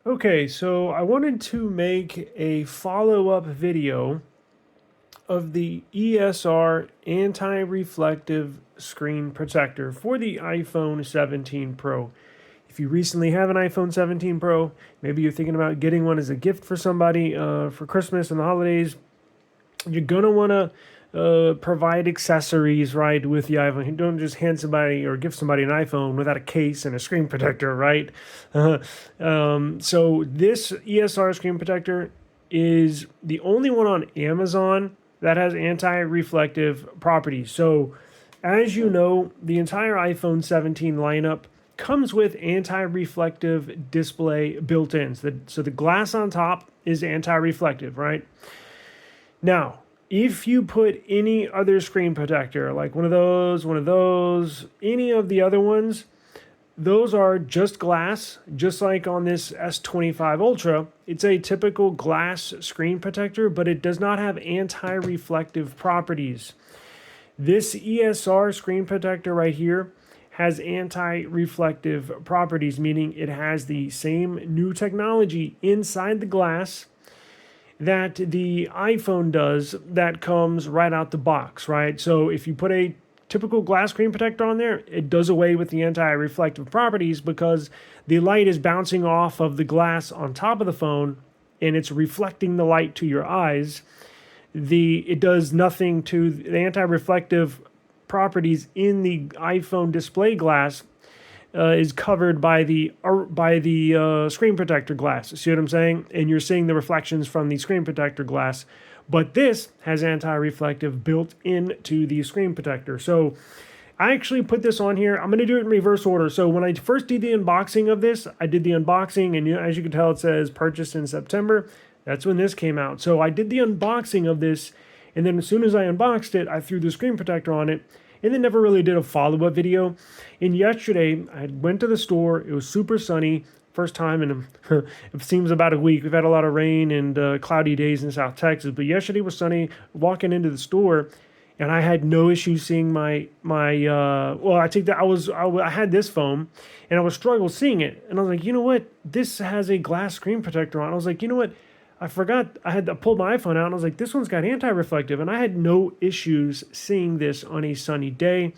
Okay, so I wanted to make a follow-up video of the ESR anti-reflective screen protector for the iPhone 17 Pro. If you recently have an iPhone 17 Pro, maybe you're thinking about getting one as a gift for somebody for Christmas and the holidays, you're gonna want to provide accessories, right, with the iPhone. You don't just hand somebody or give somebody an iPhone without a case and a screen protector, right? So this ESR screen protector is the only one on Amazon that has anti-reflective properties. So as you know, the entire iPhone 17 lineup comes with anti-reflective display built in. So the glass on top is anti-reflective, right? Now, if you put any other screen protector, like one of those, any of the other ones, those are just glass, just like on this S23 Ultra. It's a typical glass screen protector, but it does not have anti-reflective properties. This ESR screen protector right here has anti-reflective properties, meaning it has the same new technology inside the glass that the iPhone does that comes right out the box, right? So if you put a typical glass screen protector on there, it does away with the anti-reflective properties because the light is bouncing off of the glass on top of the phone and it's reflecting the light to your eyes. It does nothing to the anti-reflective properties in the iPhone display glass is covered by the screen protector glass. See what I'm saying? And you're seeing the reflections from the screen protector glass. But this has anti-reflective built into the screen protector. So I actually put this on here. I'm going to do it in reverse order. So when I first did the unboxing of this, I did the unboxing, and as you can tell, it says purchased in September. That's when this came out. So I did the unboxing of this, and then as soon as I unboxed it, I threw the screen protector on it, and then never really did a follow-up video. And yesterday, I went to the store. It was super sunny. First time in, it seems about a week. We've had a lot of rain and cloudy days in South Texas. But yesterday was sunny. Walking into the store, and I had no issue seeing my well, I take that I had this phone, and I was struggling seeing it. And I was like, you know what? This has a glass screen protector on. I was like, you know what? I forgot I pulled my iPhone out, and I was like, this one's got anti-reflective, and I had no issues seeing this on a sunny day.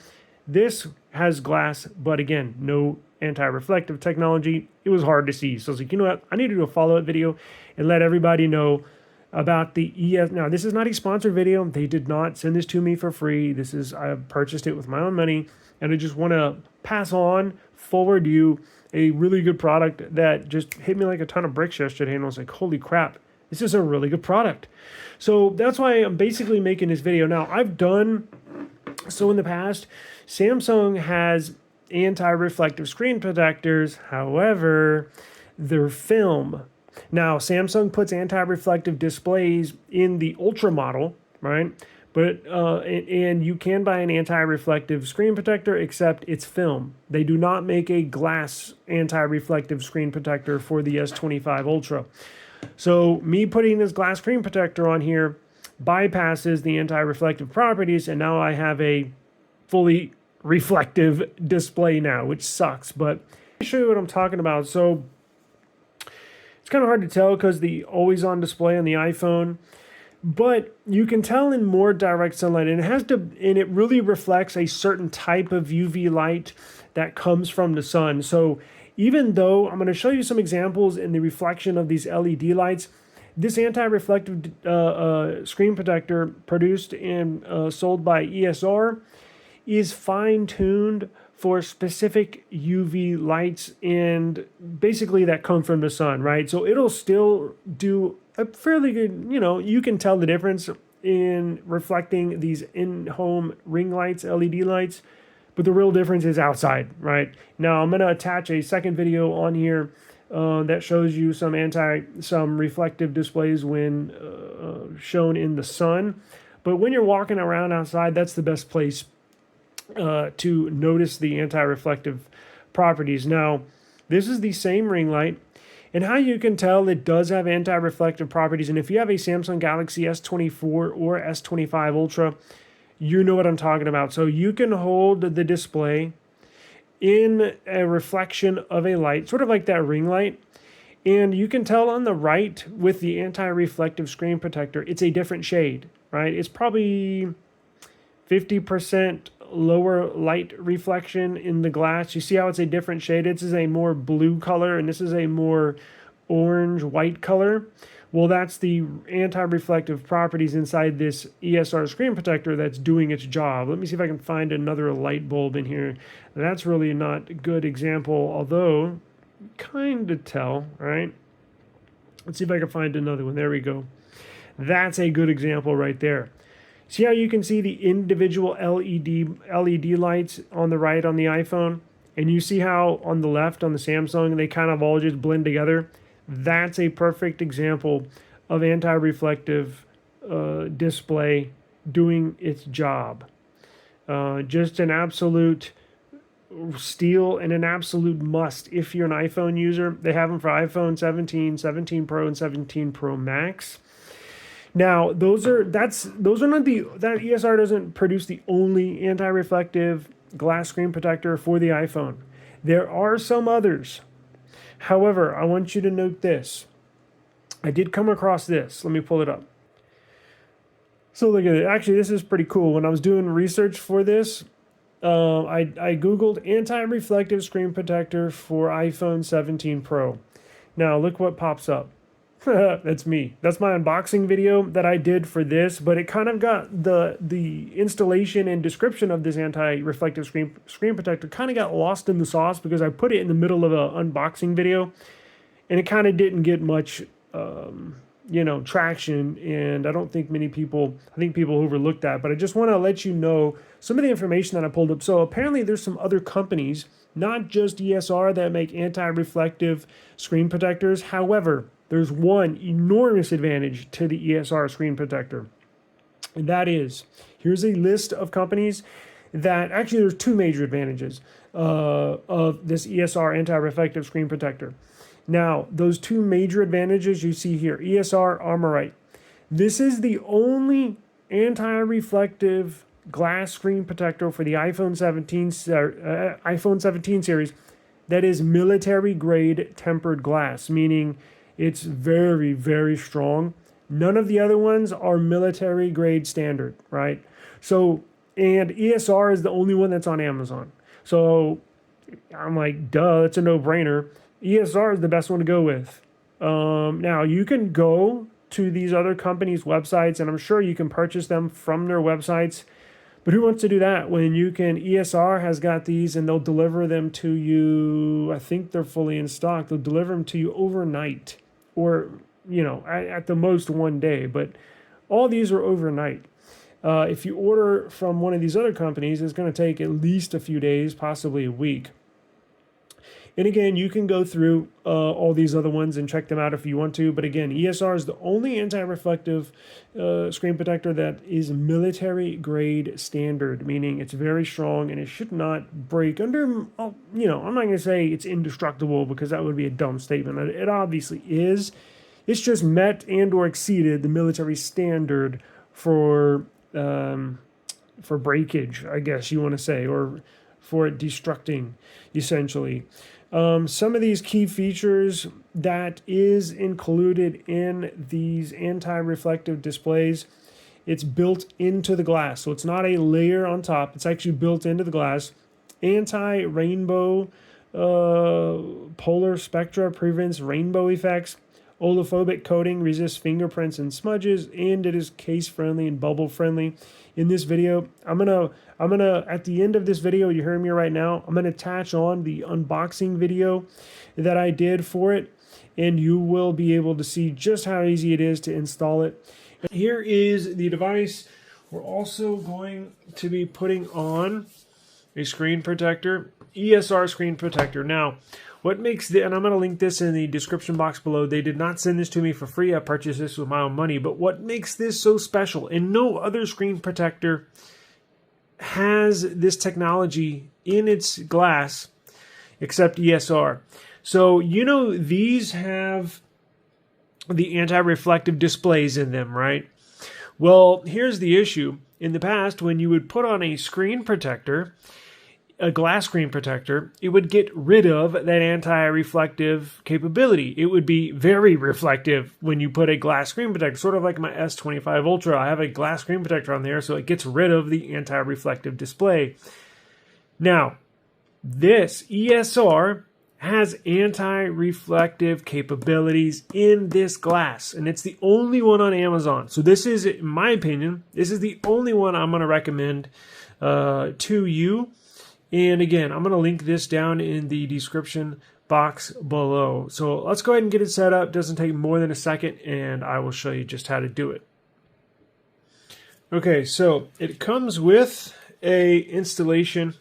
This has glass, but again, no anti-reflective technology. It was hard to see. So I was like, you know what? I need to do a follow-up video and let everybody know about the ES. Now, this is not a sponsored video. They did not send this to me for free. I purchased it with my own money, and I just want to forward you a really good product that just hit me like a ton of bricks yesterday, and I was like, holy crap. This is a really good product. So that's why I'm basically making this video. Now, so in the past, Samsung has anti-reflective screen protectors. However, they're film. Now, Samsung puts anti-reflective displays in the Ultra model, right? But and you can buy an anti-reflective screen protector, except it's film. They do not make a glass anti-reflective screen protector for the S23 Ultra. So me putting this glass screen protector on here bypasses the anti-reflective properties, and now I have a fully reflective display now, which sucks. But let me show you what I'm talking about. So it's kind of hard to tell because the always-on display on the iPhone, but you can tell in more direct sunlight, and it really reflects a certain type of UV light that comes from the sun. So even though I'm going to show you some examples in the reflection of these LED lights, this anti-reflective screen protector produced and sold by ESR is fine-tuned for specific UV lights and basically that come from the sun, right? So it'll still do a fairly good, you can tell the difference in reflecting these in-home ring lights, LED lights, but the real difference is outside, right? Now I'm going to attach a second video on here that shows you some reflective displays when shown in the sun. But when you're walking around outside, that's the best place to notice the anti-reflective properties. Now, this is the same ring light, and how you can tell it does have anti-reflective properties. And if you have a Samsung Galaxy S24 or S23 Ultra, you know what I'm talking about. So you can hold the display in a reflection of a light, sort of like that ring light, And you can tell on the right with the anti-reflective screen protector, it's a different shade, right? It's probably 50% lower light reflection in the glass. You see how it's a different shade? This is a more blue color, and this is a more orange white color. Well, that's the anti-reflective properties inside this ESR screen protector that's doing its job. Let me see if I can find another light bulb in here. That's really not a good example, although kind of tell, right? Let's see if I can find another one. There we go. That's a good example right there. See how you can see the individual LED lights on the right on the iPhone? And you see how on the left on the Samsung, they kind of all just blend together? That's a perfect example of anti-reflective display doing its job. Just an absolute steal and an absolute must if you're an iPhone user. They have them for iPhone 17, 17 Pro, and 17 Pro Max. Now, that ESR doesn't produce the only anti-reflective glass screen protector for the iPhone. There are some others. However, I want you to note this. I did come across this. Let me pull it up. So look at it. Actually, this is pretty cool. When I was doing research for this, I Googled anti-reflective screen protector for iPhone 17 Pro. Now, look what pops up. That's me. That's my unboxing video that I did for this, but it kind of got the installation and description of this anti-reflective screen protector kind of got lost in the sauce because I put it in the middle of an unboxing video, and it kind of didn't get much, traction, and I don't think many people, I think people overlooked that, but I just want to let you know some of the information that I pulled up. So apparently there's some other companies, not just ESR, that make anti-reflective screen protectors. However, there's one enormous advantage to the ESR screen protector. And that is, here's a list of companies that, actually there's two major advantages of this ESR anti-reflective screen protector. Now, those two major advantages you see here, ESR Armorite. This is the only anti-reflective glass screen protector for the iPhone 17 series that is military grade tempered glass, meaning it's very, very strong. None of the other ones are military grade standard, right? So, and ESR is the only one that's on Amazon. So I'm like, duh, it's a no-brainer. ESR is the best one to go with. Now, you can go to these other companies' websites, and I'm sure you can purchase them from their websites. But who wants to do that when you can? ESR has got these, and they'll deliver them to you. I think they're fully in stock. They'll deliver them to you overnight, or at the most one day. But all these are overnight. If you order from one of these other companies, it's going to take at least a few days, possibly a week. And again, you can go through all these other ones and check them out if you want to. But again, ESR is the only anti-reflective screen protector that is military grade standard, meaning it's very strong and it should not break under, I'm not going to say it's indestructible because that would be a dumb statement. It obviously is. It's just met and or exceeded the military standard for breakage, I guess you want to say, or for destructing, essentially. Some of these key features that is included in these anti-reflective displays, it's built into the glass. So it's not a layer on top. It's actually built into the glass. Anti-rainbow polar spectra prevents rainbow effects. Oliphobic coating resists fingerprints and smudges, and it is case friendly and bubble friendly. In this video, I'm gonna at the end of this video, you hear me right now, I'm gonna attach on the unboxing video that I did for it, and you will be able to see just how easy it is to install it. And here is the device. We're also going to be putting on a screen protector, ESR screen protector. Now, what makes and I'm going to link this in the description box below. They did not send this to me for free. I purchased this with my own money. But what makes this so special, and no other screen protector has this technology in its glass except ESR. So, these have the anti-reflective displays in them, right? Well, here's the issue. In the past, when you would put on a screen protector, a glass screen protector, it would get rid of that anti-reflective capability. It would be very reflective when you put a glass screen protector, sort of like my S23 Ultra. I have a glass screen protector on there, so it gets rid of the anti-reflective display. Now, this ESR has anti-reflective capabilities in this glass, and it's the only one on Amazon. So this is, in my opinion, this is the only one I'm going to recommend to you. And again, I'm going to link this down in the description box below. So let's go ahead and get it set up. It doesn't take more than a second, and I will show you just how to do it. Okay, so it comes with a installation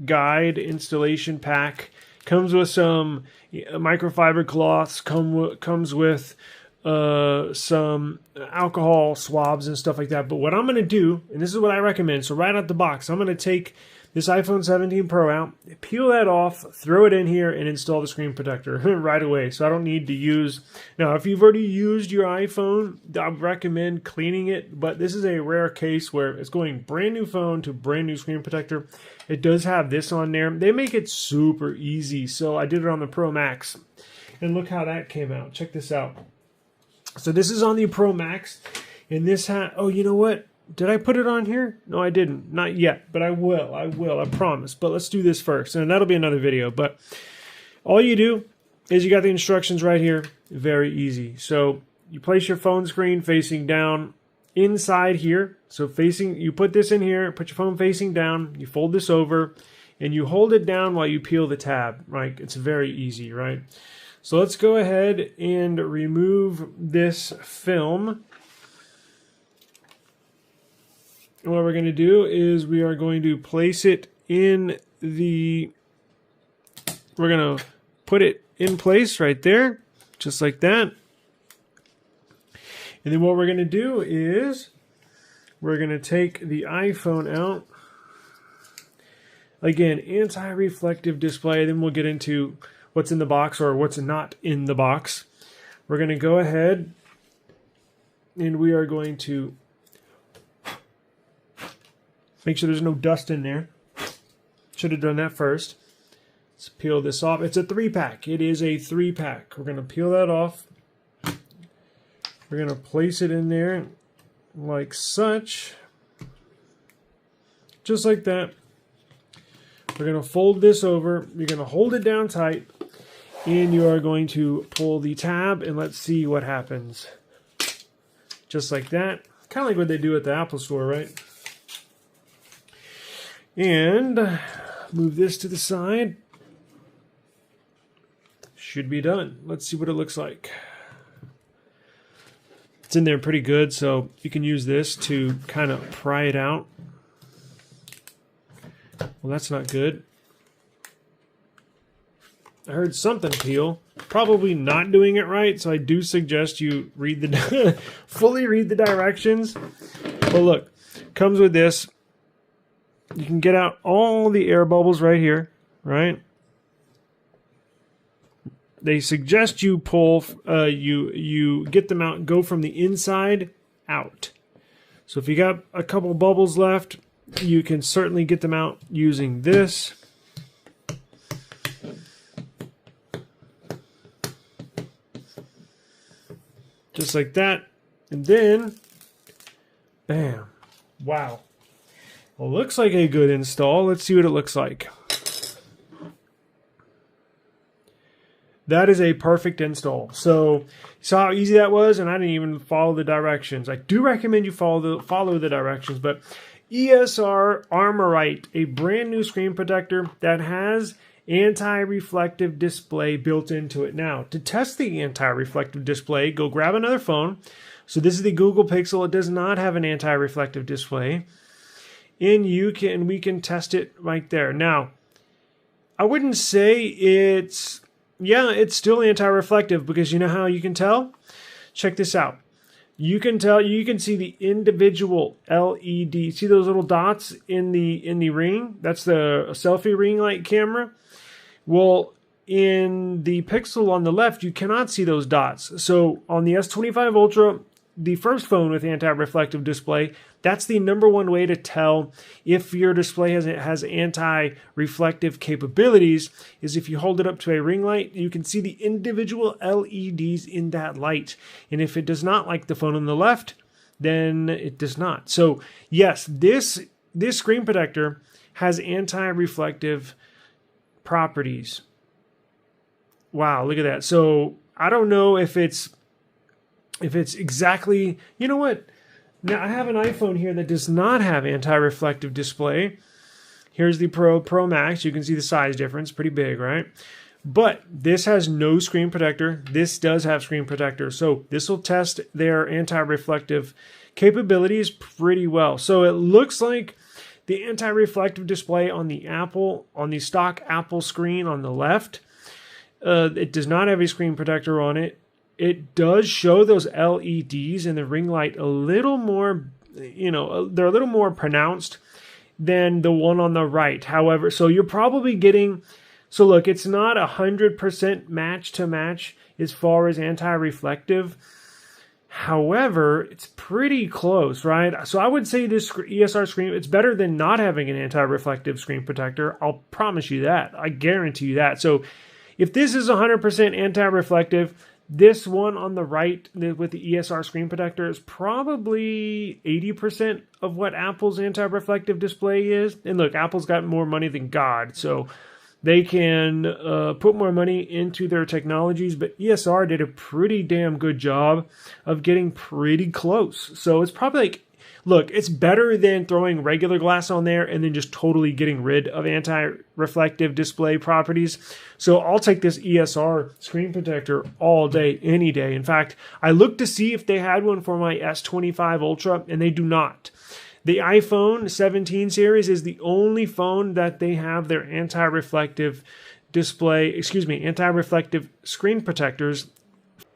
guide, installation pack. Comes with some microfiber cloths. Comes with some alcohol swabs and stuff like that. But what I'm going to do, and this is what I recommend, so right out the box, I'm going to take this iPhone 17 Pro out, peel that off, throw it in here, and install the screen protector right away. So I don't need to use... Now, if you've already used your iPhone, I recommend cleaning it, but this is a rare case where it's going brand new phone to brand new screen protector. It does have this on there. They make it super easy, so I did it on the Pro Max. And look how that came out. Check this out. So this is on the Pro Max, and this oh, you know what? Did I put it on here? No, I didn't. Not yet, but I will. I promise. But let's do this first, and that'll be another video. But all you do is you got the instructions right here. Very easy. So you place your phone screen facing down inside here. So you put this in here, put your phone facing down, you fold this over, and you hold it down while you peel the tab, right? It's very easy, right? So let's go ahead and remove this film. And what we're going to do is we are going to place it in the... We're going to put it in place right there, just like that. And then what we're going to do is we're going to take the iPhone out. Again, anti-reflective display. Then we'll get into what's in the box or what's not in the box. We're going to go ahead and we are going to make sure there's no dust in there. Should have done that first. Let's peel this off. It's a 3-pack. It is a 3-pack. We're going to peel that off. We're going to place it in there like such. Just like that. We're going to fold this over. You're going to hold it down tight. And you are going to pull the tab and let's see what happens. Just like that. Kind of like what they do at the Apple Store, right? And move this to the side. Should be done. Let's see what it looks like. It's in there pretty good, so you can use this to kind of pry it out. Well, that's not good. I heard something peel. Probably not doing it right, so I do suggest you read the fully read the directions. But look, comes with this. You can get out all the air bubbles right here, right? They suggest you pull, you get them out, go from the inside out. So if you got a couple bubbles left, you can certainly get them out using this. Just like that. And then, bam. Wow. Well, looks like a good install. Let's see what it looks like. That is a perfect install. So, you saw how easy that was, and I didn't even follow the directions. I do recommend you follow the directions, but ESR Armorite, a brand new screen protector that has anti-reflective display built into it. Now, to test the anti-reflective display, go grab another phone. So this is the Google Pixel. It does not have an anti-reflective display. And we can test it right there. Now, I wouldn't say it's still anti-reflective, because you know how you can tell? Check this out. You can see the individual LED. See those little dots in the ring? That's the selfie ring light camera. Well, in the Pixel on the left, you cannot see those dots. So on the S23 Ultra, the first phone with anti-reflective display, that's the number one way to tell if your display has anti-reflective capabilities, is if you hold it up to a ring light, you can see the individual LEDs in that light. And if it does not, like the phone on the left, then it does not. So yes, this screen protector has anti-reflective properties. Wow, look at that. So I don't know if it's exactly, you know what? Now I have an iPhone here that does not have anti-reflective display. Here's the Pro Max. You can see the size difference, pretty big, right? But this has no screen protector. This does have screen protector. So this will test their anti-reflective capabilities pretty well. So it looks like the anti-reflective display on the stock Apple screen on the left, it does not have a screen protector on it. It does show those LEDs in the ring light a little more, they're a little more pronounced than the one on the right. However, so you're probably getting, so look, it's not 100% match to match as far as anti-reflective. However, it's pretty close, right? So I would say this ESR screen, it's better than not having an anti-reflective screen protector. I'll promise you that. I guarantee you that. So if this is 100% anti-reflective, this one on the right with the ESR screen protector is probably 80% of what Apple's anti-reflective display is. And look, Apple's got more money than God, so they can put more money into their technologies. But ESR did a pretty damn good job of getting pretty close. So it's probably like, look, it's better than throwing regular glass on there and then just totally getting rid of anti-reflective display properties. So I'll take this ESR screen protector all day, any day. In fact, I looked to see if they had one for my S23 Ultra, and they do not. The iPhone 17 series is the only phone that they have their anti-reflective screen protectors.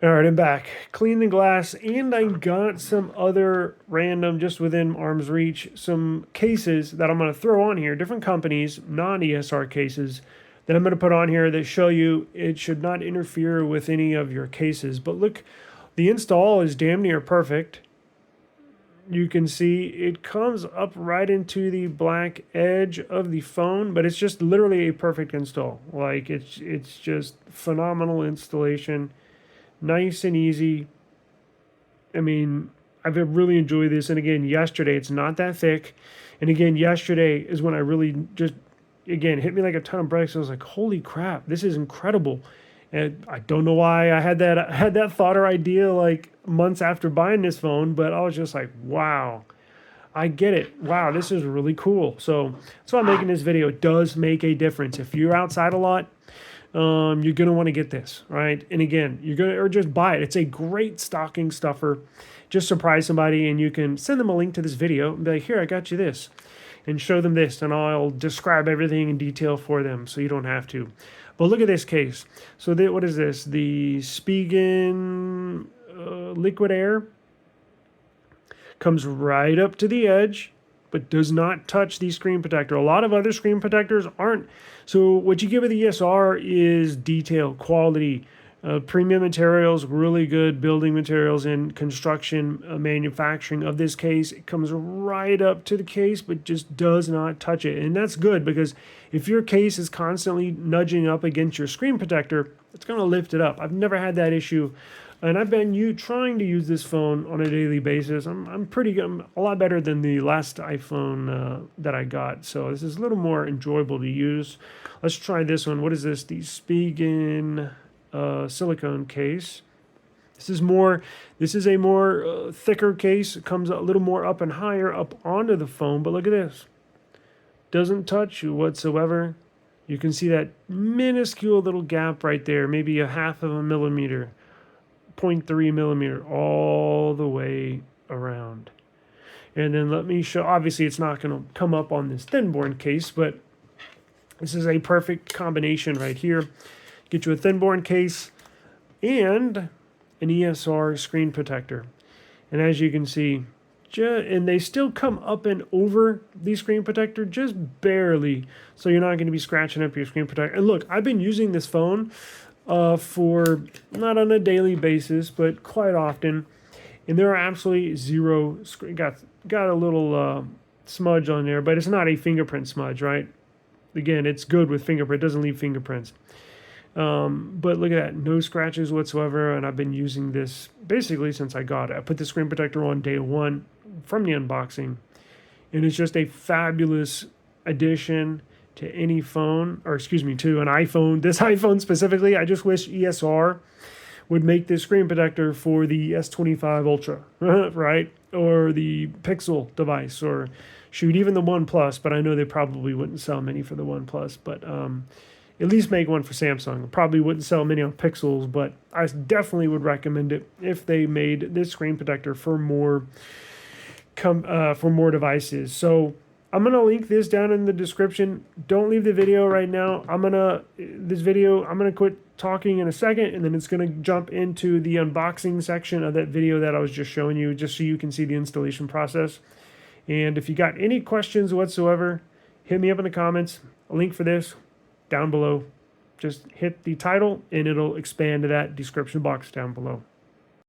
All right, I'm back. Clean the glass, and I got some other random, just within arm's reach, some cases that I'm going to throw on here, different companies, non-ESR cases, that I'm going to put on here that show you it should not interfere with any of your cases. But look, the install is damn near perfect. You can see it comes up right into the black edge of the phone, but it's just literally a perfect install. Like, it's just phenomenal installation. Nice and easy. I mean, I've really enjoyed this. And again, yesterday, it's not that thick. And again, yesterday is when I really just, again, hit me like a ton of bricks. I was like, holy crap, this is incredible. And I don't know why I had that thought or idea like months after buying this phone, but I was just like, wow, I get it. Wow, this is really cool. So that's why I'm making this video. It does make a difference. If you're outside a lot, you're going to want to get this, right? And again, or just buy it. It's a great stocking stuffer. Just surprise somebody, and you can send them a link to this video and be like, here, I got you this, and show them this, and I'll describe everything in detail for them so you don't have to. But look at this case. So what is this? The Spigen liquid air comes right up to the edge, but does not touch the screen protector. A lot of other screen protectors aren't. So what you get with the ESR is detail, quality, premium materials, really good building materials and construction manufacturing of this case. It comes right up to the case, but just does not touch it. And that's good, because if your case is constantly nudging up against your screen protector, it's going to lift it up. I've never had that issue. And I've been trying to use this phone on a daily basis. I'm pretty good. I'm a lot better than the last iPhone that I got. So this is a little more enjoyable to use. Let's try this one. What is this? The Spigen silicone case. This is a more thicker case. It comes a little more up and higher up onto the phone. But look at this. Doesn't touch you whatsoever. You can see that minuscule little gap right there, maybe a half of a millimeter. 0.3 millimeter all the way around. And then let me show, obviously it's not going to come up on this thin-born case, but this is a perfect combination right here. Get you a thin-born case and an ESR screen protector. And as you can see, and they still come up and over the screen protector just barely, so you're not going to be scratching up your screen protector. And look, I've been using this phone for not on a daily basis, but quite often. and there are absolutely zero, got a little smudge on there, but it's not a fingerprint smudge, right? Again, it's good with fingerprint, it doesn't leave fingerprints. But look at that, no scratches whatsoever, and I've been using this basically since I got it. I put the screen protector on day one from the unboxing, and it's just a fabulous addition to any phone, or excuse me, to an iPhone. This iPhone specifically, I just wish ESR would make this screen protector for the S23 Ultra, right? Or the Pixel device, or shoot, even the OnePlus, but I know they probably wouldn't sell many for the OnePlus, but at least make one for Samsung. Probably wouldn't sell many on Pixels, but I definitely would recommend it if they made this screen protector for more devices. So I'm gonna link this down in the description. Don't leave the video right now. I'm gonna quit talking in a second, and then it's gonna jump into the unboxing section of that video that I was just showing you, just so you can see the installation process. And if you got any questions whatsoever, hit me up in the comments. A link for this down below. Just hit the title and it'll expand to that description box down below.